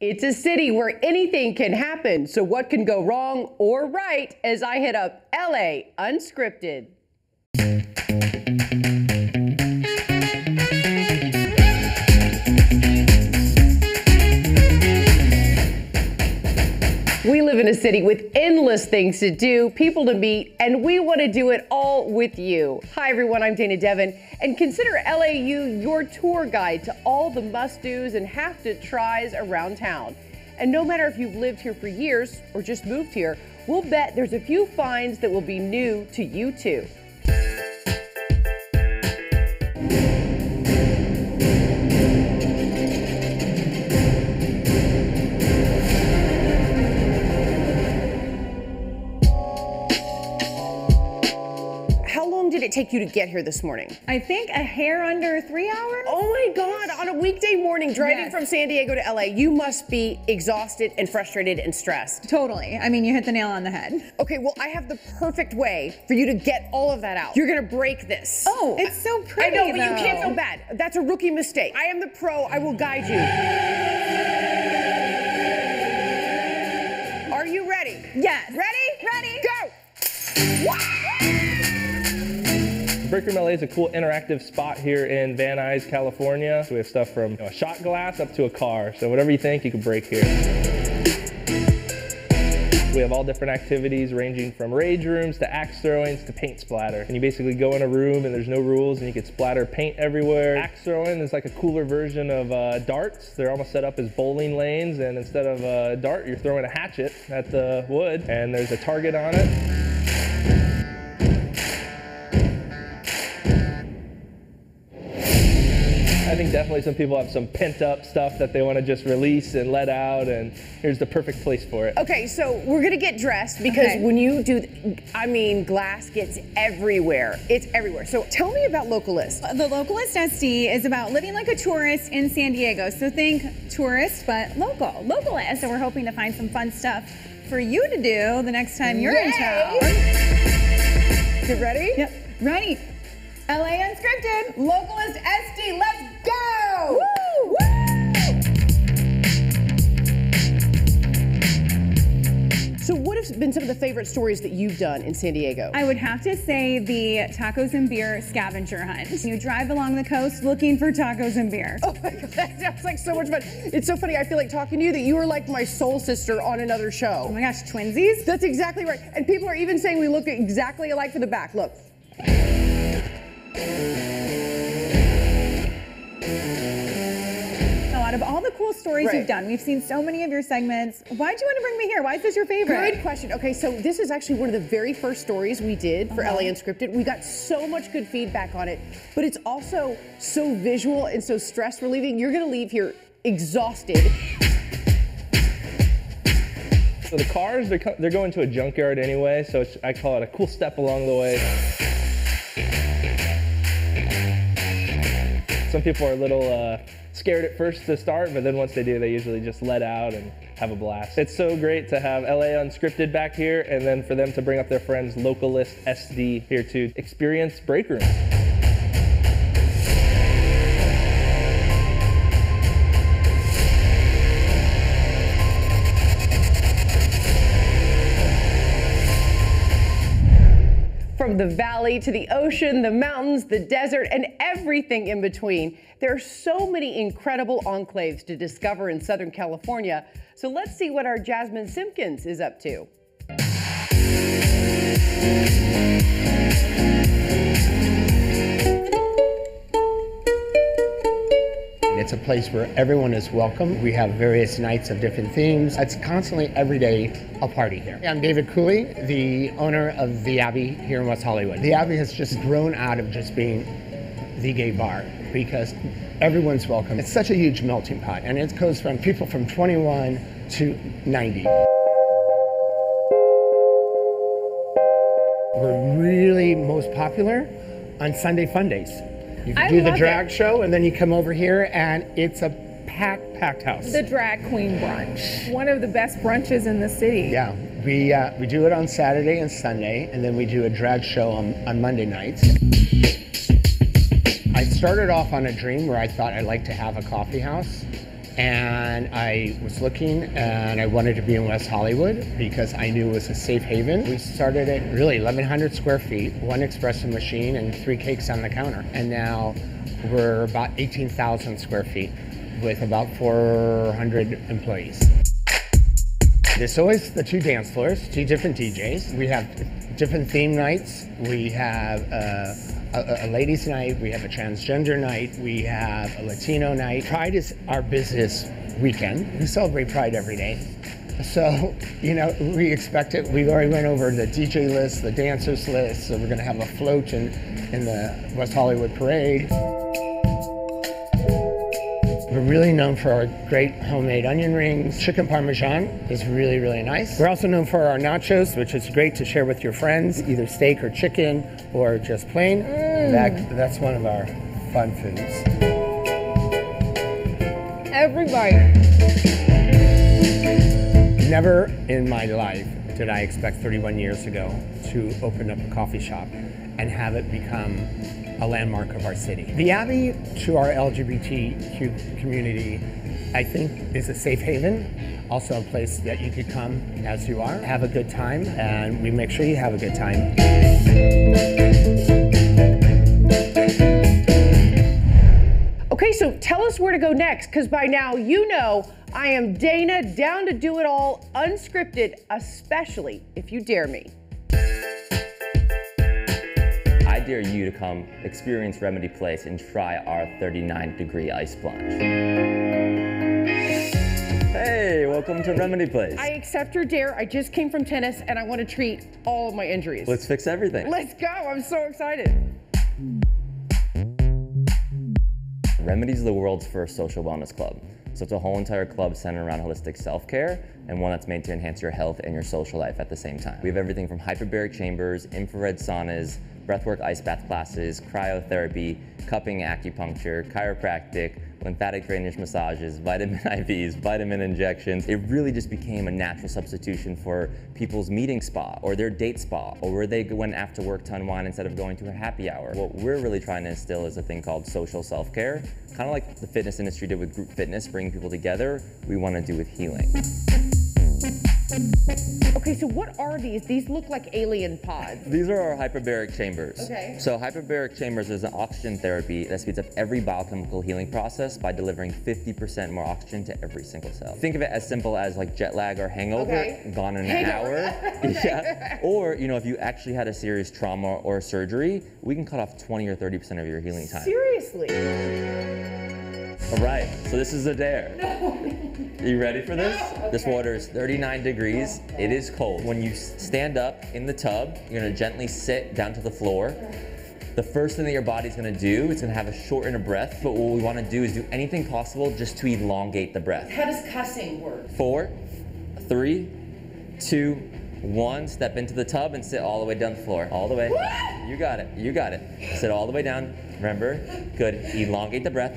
It's a city where anything can happen, so what can go wrong or right as I hit up LA Unscripted. We live in a city with endless things to do, people to meet, and we want to do it all with you. Hi everyone, I'm Dana Devin, and consider LAU your tour guide to all the must-dos and have-to-tries around town. And no matter if you've lived here for years or just moved here, we'll bet there's a few finds that will be new to you too. Did it take you to get here this morning? I think a hair under 3 hours. Oh my God, on a weekday morning driving from San Diego to LA, you must be exhausted and frustrated and stressed. Totally. I mean, you hit the nail on the head. Okay, well, I have the perfect way for you to get all of that out. You're gonna break this. Oh, it's so pretty. I know, but you can't feel bad. That's a rookie mistake. I am the pro, I will guide you. Are you ready? Yes. Ready? Ready. Go! Wow! Break Room LA is a cool interactive spot here in Van Nuys, California. So we have stuff from a shot glass up to a car. So whatever you think, you can break here. We have all different activities ranging from rage rooms to axe throwings to paint splatter. And you basically go in a room and there's no rules and you can splatter paint everywhere. Axe throwing is like a cooler version of darts. They're almost set up as bowling lanes, and instead of a dart, you're throwing a hatchet at the wood and there's a target on it. I think definitely some people have some pent up stuff that they want to just release and let out, and here's the perfect place for it. Okay, so we're gonna get dressed because when you do, I mean, glass gets everywhere. It's everywhere. So tell me about Localist. The Localist SD is about living like a tourist in San Diego. So think tourist, but localist. So we're hoping to find some fun stuff for you to do the next time you're in town. You ready? Yep, ready. LA Unscripted, Localist SD, let's go! Woo! Woo! So what have been some of the favorite stories that you've done in San Diego? I would have to say the tacos and beer scavenger hunt. You drive along the coast looking for tacos and beer. Oh my God, that sounds like so much fun. It's so funny, I feel like talking to you that you are like my soul sister on another show. Oh my gosh, twinsies? That's exactly right. And people are even saying we look exactly alike from the back. Look. Out of all the cool stories you've done, we've seen so many of your segments. Why'd you want to bring me here? Why is this your favorite? Good question. Okay, so this is actually one of the very first stories we did for LA Unscripted. We got so much good feedback on it, but it's also so visual and so stress relieving. You're gonna leave here exhausted. So the cars, they're going to a junkyard anyway, so I call it a cool step along the way. Some people are a little scared at first to start, but then once they do, they usually just let out and have a blast. It's so great to have LA Unscripted back here, and then for them to bring up their friends Localist SD here to experience break rooms. From the valley to the ocean, the mountains, the desert, and everything in between, there are so many incredible enclaves to discover in Southern California. So let's see what our Jasmine Simpkins is up to. It's a place where everyone is welcome. We have various nights of different themes. It's constantly, every day, a party here. I'm David Cooley, the owner of the Abbey here in West Hollywood. The Abbey has just grown out of just being the gay bar because everyone's welcome. It's such a huge melting pot, and it goes from people from 21 to 90. We're really most popular on Sunday Fun Days. You can do the drag show, and then you come over here, and it's a packed house. The drag queen brunch, one of the best brunches in the city. Yeah, we do it on Saturday and Sunday, and then we do a drag show on Monday nights. I started off on a dream where I thought I'd like to have a coffee house, And I was looking and I wanted to be in West Hollywood because I knew it was a safe haven. We started at really 1,100 square feet, one espresso machine and 3 cakes on the counter. And now we're about 18,000 square feet with about 400 employees. There's always the 2 dance floors, 2 different DJs. We have different theme nights. We have a ladies' night, we have a transgender night, we have a Latino night. Pride is our business weekend. We celebrate Pride every day. So, you know, we expect it. We already went over the DJ list, the dancers list, so we're gonna have a float in the West Hollywood Parade. We're really known for our great homemade onion rings. Chicken Parmesan is really, really nice. We're also known for our nachos, which is great to share with your friends, either steak or chicken or just plain. That's one of our fun foods. Everybody. Never in my life did I expect 31 years ago to open up a coffee shop and have it become a landmark of our city. The Abbey, to our LGBTQ community, I think is a safe haven, also a place that you could come as you are, have a good time, and we make sure you have a good time. Okay, so tell us where to go next, because by now you know I am Dana, down to do it all, unscripted, especially if you dare me. I dare you to come experience Remedy Place and try our 39-degree ice plunge. Hey, welcome to Remedy Place. I accept your dare. I just came from tennis and I want to treat all of my injuries. Let's fix everything. Let's go. I'm so excited. Remedy's the world's first social wellness club. So it's a whole entire club centered around holistic self-care and one that's made to enhance your health and your social life at the same time. We have everything from hyperbaric chambers, infrared saunas, breathwork ice bath classes, cryotherapy, cupping acupuncture, chiropractic, lymphatic drainage massages, vitamin IVs, vitamin injections. It really just became a natural substitution for people's meeting spot or their date spot or where they went after work to unwind instead of going to a happy hour. What we're really trying to instill is a thing called social self-care, kind of like the fitness industry did with group fitness, bringing people together, we want to do with healing. Okay, so what are these? These look like alien pods. These are our hyperbaric chambers. Okay. So hyperbaric chambers is an oxygen therapy that speeds up every biochemical healing process by delivering 50% more oxygen to every single cell. Think of it as simple as like jet lag or hangover, gone in an hour. Yeah. Or, you know, if you actually had a serious trauma or surgery, we can cut off 20 or 30% of your healing time. Seriously? All right, so this is a dare. Are you ready for this? No. Okay. This water is 39 degrees. It is cold. When you stand up in the tub, you're gonna gently sit down to the floor. The first thing that your body's gonna do, it's gonna have a shorten of breath, but what we wanna do is do anything possible just to elongate the breath. How does cussing work? 4, 3, 2, 1. Step into the tub and sit all the way down the floor. All the way. You got it, you got it. Sit all the way down. Remember, good, elongate the breath.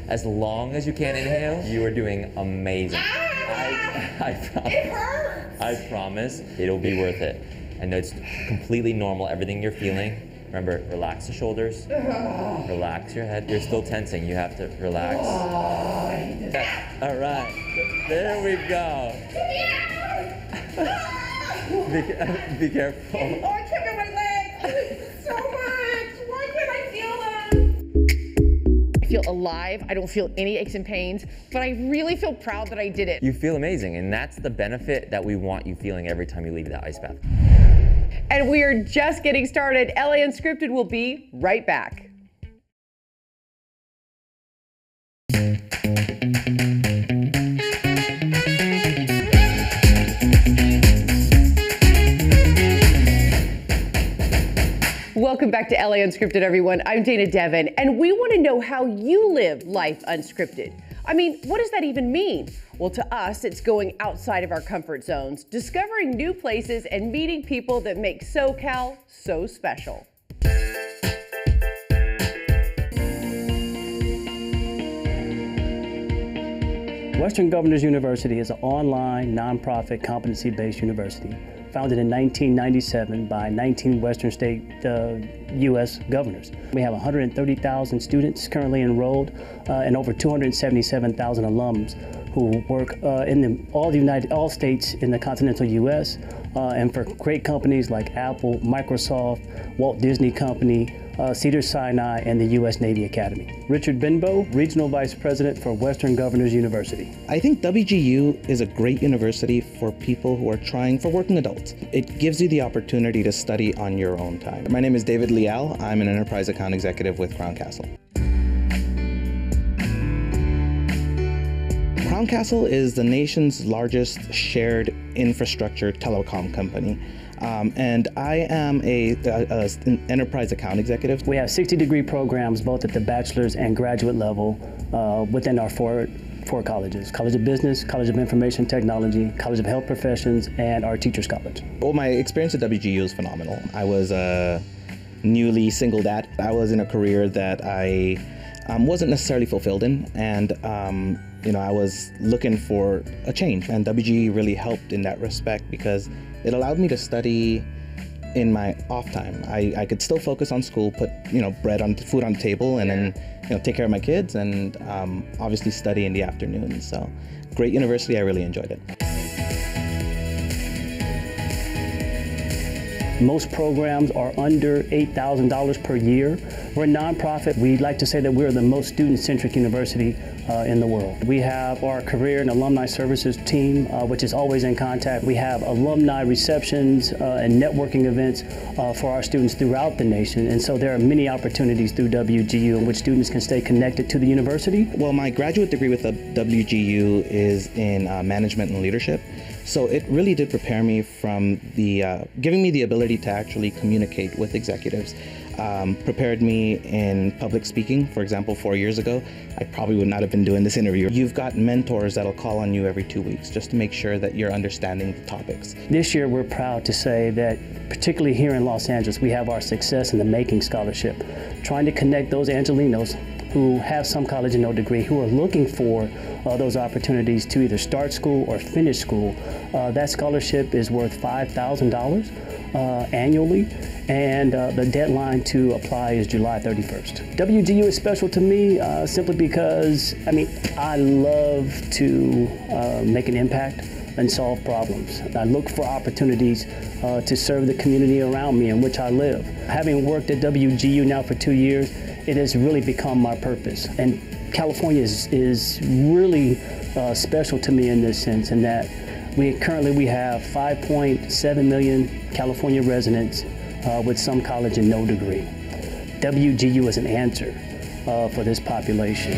As long as you can inhale, you are doing amazing. I promise. It hurts. I promise it'll be worth it. I know it's completely normal, everything you're feeling. Remember, relax the shoulders, relax your head. You're still tensing, you have to relax. All right, there we go. Be careful. Oh, I can't get my legs so much. Why can't I feel them? I feel alive. I don't feel any aches and pains, but I really feel proud that I did it. You feel amazing, and that's the benefit that we want you feeling every time you leave that ice bath. And we are just getting started. LA Unscripted will be right back. Welcome back to LA Unscripted, everyone. I'm Dana Devin, and we want to know how you live life unscripted. I mean, what does that even mean? Well, to us, it's going outside of our comfort zones, discovering new places, and meeting people that make SoCal so special. Western Governors University is an online, nonprofit, competency-based university. founded in 1997 by 19 Western state U.S. governors. We have 130,000 students currently enrolled and over 277,000 alums who work in all states in the continental U.S. And for great companies like Apple, Microsoft, Walt Disney Company, Cedars-Sinai, and the U.S. Navy Academy. Richard Benbow, Regional Vice President for Western Governors University. I think WGU is a great university for people who are trying for working adults. It gives you the opportunity to study on your own time. My name is David Leal. I'm an enterprise account executive with Crown Castle. Crown Castle is the nation's largest shared infrastructure telecom company. And I am an enterprise account executive. We have 60-degree programs both at the bachelor's and graduate level within our four colleges: College of Business, College of Information Technology, College of Health Professions, and our Teachers College. Well, my experience at WGU is phenomenal. I was a newly single dad. I was in a career that I wasn't necessarily fulfilled in, and I was looking for a change, and WGU really helped in that respect because it allowed me to study in my off time. I could still focus on school, put food on the table, and then take care of my kids, and obviously study in the afternoon. So, great university. I really enjoyed it. Most programs are under $8,000 per year. We're a nonprofit. We like to say that we're the most student-centric university in the world. We have our career and alumni services team, which is always in contact. We have alumni receptions and networking events for our students throughout the nation. And so there are many opportunities through WGU in which students can stay connected to the university. Well, my graduate degree with the WGU is in management and leadership. So it really did prepare me from giving me the ability to actually communicate with executives. Prepared me in public speaking. For example, 4 years ago, I probably would not have been doing this interview. You've got mentors that'll call on you every 2 weeks just to make sure that you're understanding the topics. This year, we're proud to say that, particularly here in Los Angeles, we have our Success in the Making Scholarship, trying to connect those Angelinos who have some college and no degree, who are looking for those opportunities to either start school or finish school. That scholarship is worth $5,000 annually, and the deadline to apply is July 31st. WGU is special to me simply because, I love to make an impact and solve problems. I look for opportunities to serve the community around me in which I live. Having worked at WGU now for 2 years, it has really become my purpose. And California is really special to me in this sense, in that we have 5.7 million California residents with some college and no degree. WGU is an answer for this population.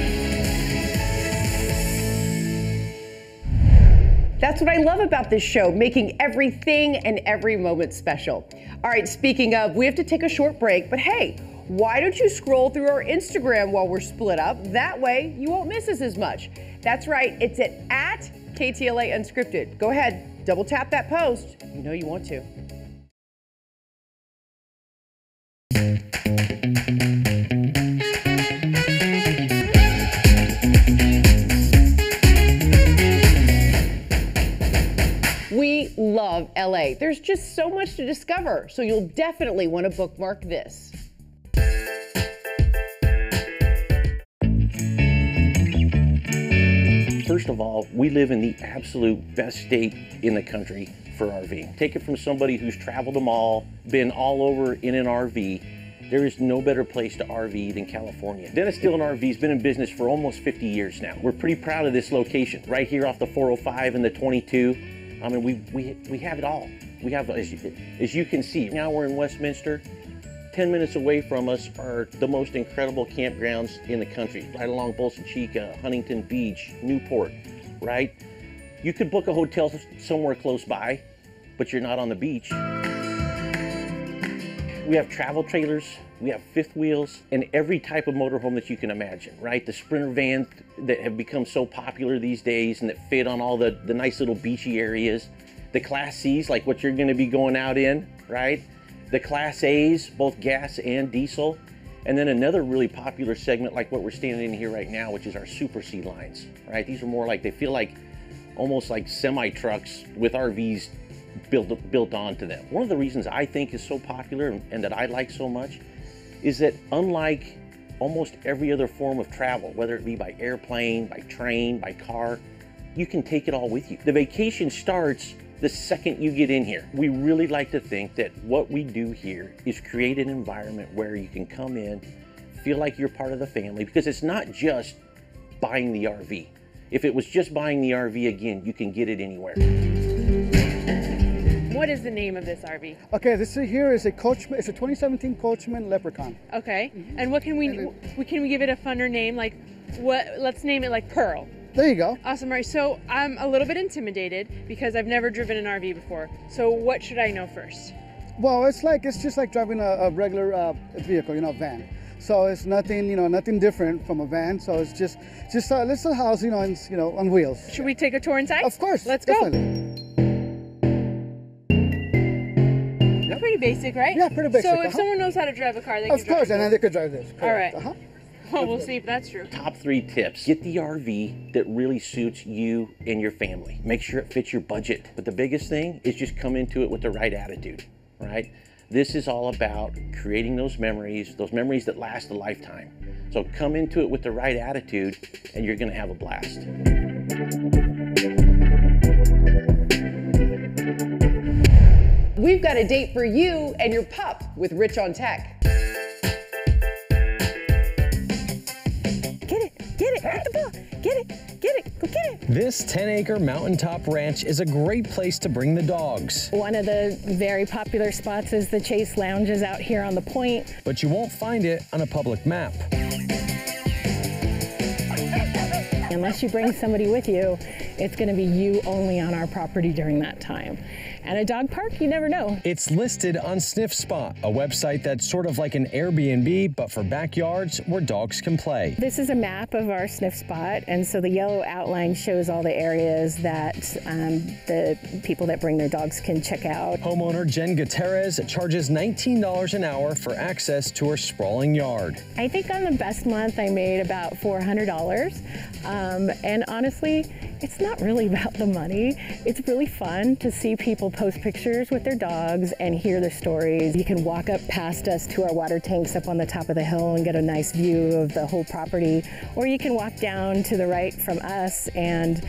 That's what I love about this show, making everything and every moment special. All right, speaking of, we have to take a short break, but hey, why don't you scroll through our Instagram while we're split up? That way you won't miss us as much. That's right, it's at KTLA Unscripted. Go ahead, double tap that post. You know you want to. We love LA. There's just so much to discover, so you'll definitely want to bookmark this. First of all, we live in the absolute best state in the country for RV. Take it from somebody who's traveled them all, been all over in an RV. There is no better place to RV than California. Dennis Dillon RV has been in business for almost 50 years now. We're pretty proud of this location, right here off the 405 and the 22. We have it all. We have, as you can see, now we're in Westminster. 10 minutes away from us are the most incredible campgrounds in the country, right along Bolsa Chica, Huntington Beach, Newport, right? You could book a hotel somewhere close by, but you're not on the beach. We have travel trailers, we have fifth wheels, and every type of motorhome that you can imagine, right? The Sprinter vans that have become so popular these days and that fit on all the nice little beachy areas. The Class C's, like what you're gonna be going out in, right? The Class A's, both gas and diesel. And then another really popular segment like what we're standing in here right now, which is our Super C lines, right? These are more like, they feel like almost like semi trucks with RVs built onto them. One of the reasons I think is so popular and that I like so much is that unlike almost every other form of travel, whether it be by airplane, by train, by car, you can take it all with you. The vacation starts the second you get in here. We really like to think that what we do here is create an environment where you can come in, feel like you're part of the family, because it's not just buying the RV. If it was just buying the RV, again, you can get it anywhere. What is the name of this RV? Okay, this here is a Coachman. It's a 2017 Coachman Leprechaun. Okay, and what can we give it a funner name? Like what? Let's name it like Pearl. There you go. Awesome, right? So I'm a little bit intimidated because I've never driven an RV before. So what should I know first? Well, it's just like driving a regular vehicle, you know, van. So it's nothing, you know, nothing different from a van. So it's just a little house, you know, on wheels. Should we take a tour inside? Of course. Let's definitely. go. Pretty basic, right? Yeah, pretty basic. So if someone knows how to drive a car, they can drive it. Of course, and then they could drive this. Correct. All right. Well, we'll see if that's true. Top 3 tips. Get the RV that really suits you and your family. Make sure it fits your budget. But the biggest thing is just come into it with the right attitude, right? This is all about creating those memories that last a lifetime. So come into it with the right attitude and you're gonna have a blast. We've got a date for you and your pup with Rich on Tech. Get it, hit the ball, get it, go get it. This 10-acre mountaintop ranch is a great place to bring the dogs. One of the very popular spots is the Chase Lounges out here on the point. But you won't find it on a public map. Unless you bring somebody with you, it's going to be you only on our property during that time. At a dog park, you never know. It's listed on Sniff Spot, a website that's sort of like an Airbnb, but for backyards where dogs can play. This is a map of our Sniff Spot, and so the yellow outline shows all the areas that the people that bring their dogs can check out. Homeowner Jen Gutierrez charges $19 an hour for access to her sprawling yard. I think on the best month, I made about $400. And honestly, it's not really about the money. It's really fun to see people post pictures with their dogs and hear their stories. You can walk up past us to our water tanks up on the top of the hill and get a nice view of the whole property. Or you can walk down to the right from us and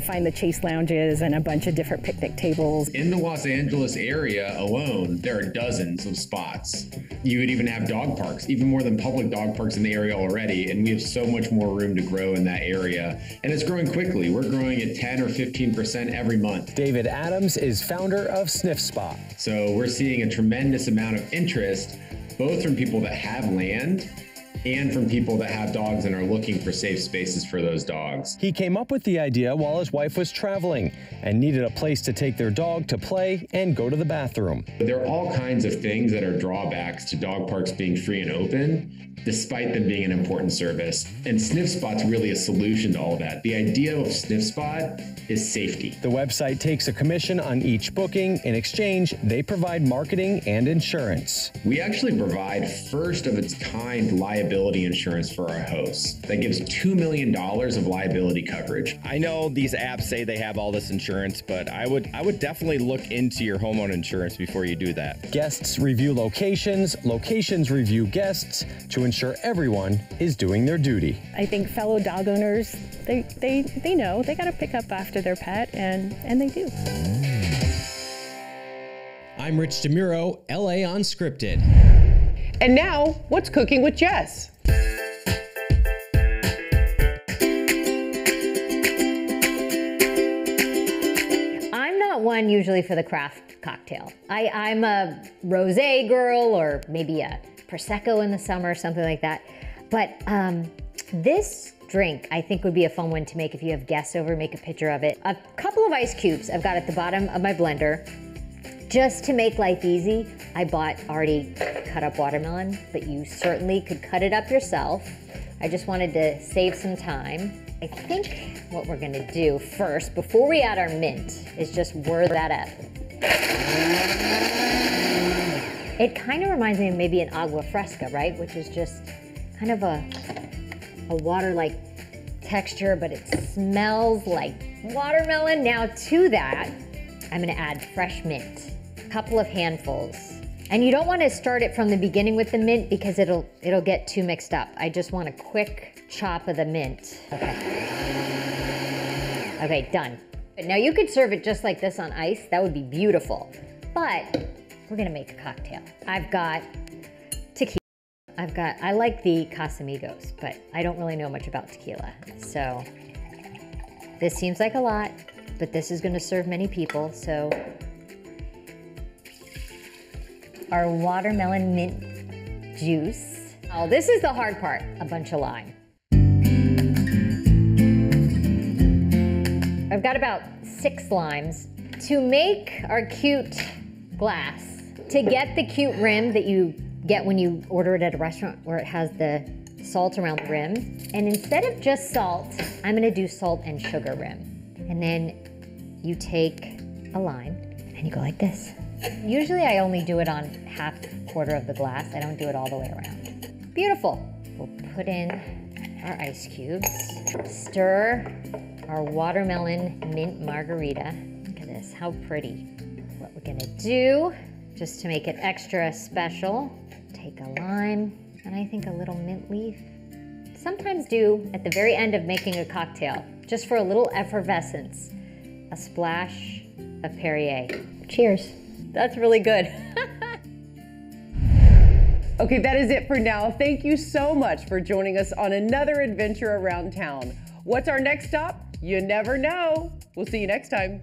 find the Chase Lounges and a bunch of different picnic tables. In the Los Angeles area alone, there are dozens of spots. You would even have dog parks, even more than public dog parks in the area already, and we have so much more room to grow in that area. And it's growing quickly. We're growing at 10 or 15% every month. David Adams is founder of Sniff Spot. So we're seeing a tremendous amount of interest, both from people that have land and from people that have dogs and are looking for safe spaces for those dogs. He came up with the idea while his wife was traveling and needed a place to take their dog to play and go to the bathroom. There are all kinds of things that are drawbacks to dog parks being free and open, despite them being an important service. And Sniff Spot's really a solution to all that. The idea of Sniff Spot is safety. The website takes a commission on each booking. In exchange, they provide marketing and insurance. We actually provide first of its kind liability insurance for our hosts. That gives $2 million of liability coverage. I know these apps say they have all this insurance, but I would definitely look into your homeowner insurance before you do that. Guests review locations, locations review guests to ensure everyone is doing their duty. I think fellow dog owners, they know they got to pick up after their pet, and they do. I'm Rich DeMuro, LA Unscripted. And now, what's cooking with Jess? I'm not one usually for the craft cocktail. I'm a rosé girl, or maybe a Prosecco in the summer, something like that. But this drink I think would be a fun one to make if you have guests over. Make a picture of it. A couple of ice cubes I've got at the bottom of my blender. Just to make life easy, I bought already cut up watermelon, but you certainly could cut it up yourself. I just wanted to save some time. I think what we're gonna do first, before we add our mint, is just whir that up. It kind of reminds me of maybe an agua fresca, right? Which is just kind of a water-like texture, but it smells like watermelon. Now to that, I'm gonna add fresh mint, a couple of handfuls. And you don't wanna start it from the beginning with the mint because it'll get too mixed up. I just want a quick chop of the mint. Okay, done. Now you could serve it just like this on ice. That would be beautiful. But we're gonna make a cocktail. I've got tequila. I like the Casamigos, but I don't really know much about tequila. So this seems like a lot, but this is gonna serve many people, so. Our watermelon mint juice. Oh, this is the hard part, a bunch of lime. I've got about 6 limes. To make our cute glass, to get the cute rim that you get when you order it at a restaurant where it has the salt around the rim, and instead of just salt, I'm gonna do salt and sugar rim. And then you take a lime and you go like this. Usually I only do it on half quarter of the glass. I don't do it all the way around. Beautiful. We'll put in our ice cubes, stir our watermelon mint margarita. Look at this, how pretty. What we're gonna do, just to make it extra special, take a lime, and I think a little mint leaf. Sometimes do, at the very end of making a cocktail, just for a little effervescence, a splash of Perrier. Cheers. That's really good. Okay, that is it for now. Thank you so much for joining us on another adventure around town. What's our next stop? You never know. We'll see you next time.